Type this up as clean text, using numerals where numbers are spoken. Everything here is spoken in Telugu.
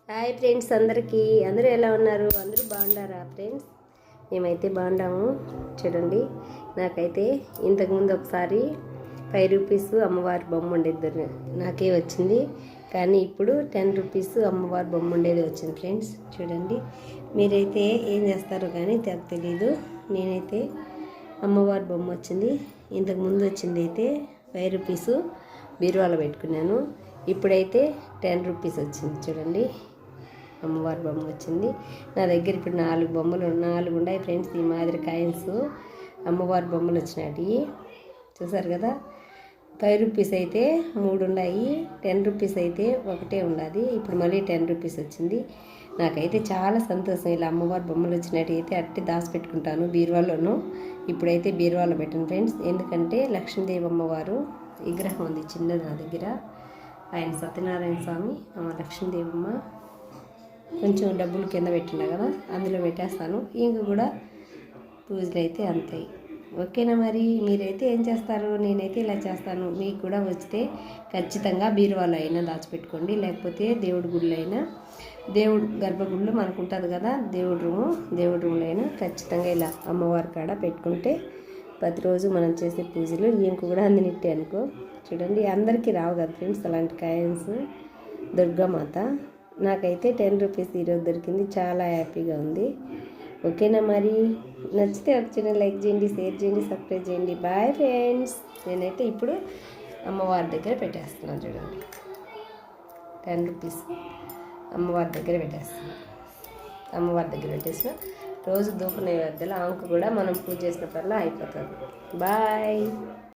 హాయ్ ఫ్రెండ్స్, అందరూ ఎలా ఉన్నారు? అందరూ బాగున్నారా ఫ్రెండ్స్? మేమైతే బాగున్నాము. చూడండి, నాకైతే ఇంతకుముందు ఒకసారి 5 రూపీస్ అమ్మవారి బొమ్మ ఉండేది నాకే వచ్చింది. కానీ ఇప్పుడు 10 రూపీస్ అమ్మవారి బొమ్మ ఉండేది వచ్చింది ఫ్రెండ్స్. చూడండి, మీరైతే ఏం చేస్తారో కానీ తెలీదు. నేనైతే అమ్మవారి బొమ్మ వచ్చింది. ఇంతకుముందు వచ్చింది అయితే 5 రూపీస్ బీరువాలో పెట్టుకున్నాను. ఇప్పుడైతే 10 రూపీస్ వచ్చింది. చూడండి, అమ్మవారి బొమ్మ వచ్చింది. నా దగ్గర ఇప్పుడు 4 ఉన్నాయి ఫ్రెండ్స్. ఈ మాదిరి కాయిన్స్ అమ్మవారి బొమ్మలు వచ్చినాయి. చూసారు కదా, 5 రూపీస్ అయితే 3 ఉన్నాయి, 10 రూపీస్ అయితే ఒకటే ఉన్నది. ఇప్పుడు మళ్ళీ 10 రూపీస్ వచ్చింది. నాకైతే చాలా సంతోషం. ఇలా అమ్మవారి బొమ్మలు వచ్చినట్టు అయితే అట్టి దాచిపెట్టుకుంటాను బీరువాలోను. ఇప్పుడైతే బీరువాలో పెట్టాను ఫ్రెండ్స్. ఎందుకంటే లక్ష్మీదేవి అమ్మవారు విగ్రహం ఉంది చిన్నది నా దగ్గర. ఆయన సత్యనారాయణ స్వామి, లక్ష్మీదేవమ్మ. కొంచెం డబ్బులు కింద పెట్టినా కదా, అందులో పెట్టేస్తాను. ఇంక కూడా పూజలు అయితే అంతాయి. ఓకేనా? మరి మీరైతే ఏం చేస్తారు? నేనైతే ఇలా చేస్తాను. మీకు కూడా వస్తే ఖచ్చితంగా బీరువాలో అయినా దాచిపెట్టుకోండి, లేకపోతే దేవుడి గుళ్ళు అయినా, దేవుడు గర్భగుళ్ళు మనకు ఉంటుంది కదా, దేవుడి రూమ్లో అయినా ఖచ్చితంగా ఇలా అమ్మవారి కాడ పెట్టుకుంటే ప్రతిరోజు మనం చేసే పూజలు ఇంక కూడా అందినట్టే అనుకో. చూడండి, అందరికీ రావు కదా ఫ్రెండ్స్ అలాంటి కాయిన్స్. దుర్గామాత నాకైతే 10 రూపీస్ ఈరోజు దొరికింది. చాలా హ్యాపీగా ఉంది. ఓకేనా? మరి నచ్చితే ఒక చిన్న లైక్ చేయండి, షేర్ చేయండి, సబ్స్క్రైబ్ చేయండి. Bye friends. నేనైతే ఇప్పుడు అమ్మవారి దగ్గర పెట్టేస్తున్నాను. చూడండి, 10 రూపీస్ అమ్మవారి దగ్గర పెట్టేస్తున్నాను. అమ్మవారి దగ్గర పెట్టేసిన రోజు ధూప నైవేద్యాలు ఆంకు కూడా మనం పూజ చేసినప్పుడల్లా అయిపోతుంది. బాయ్.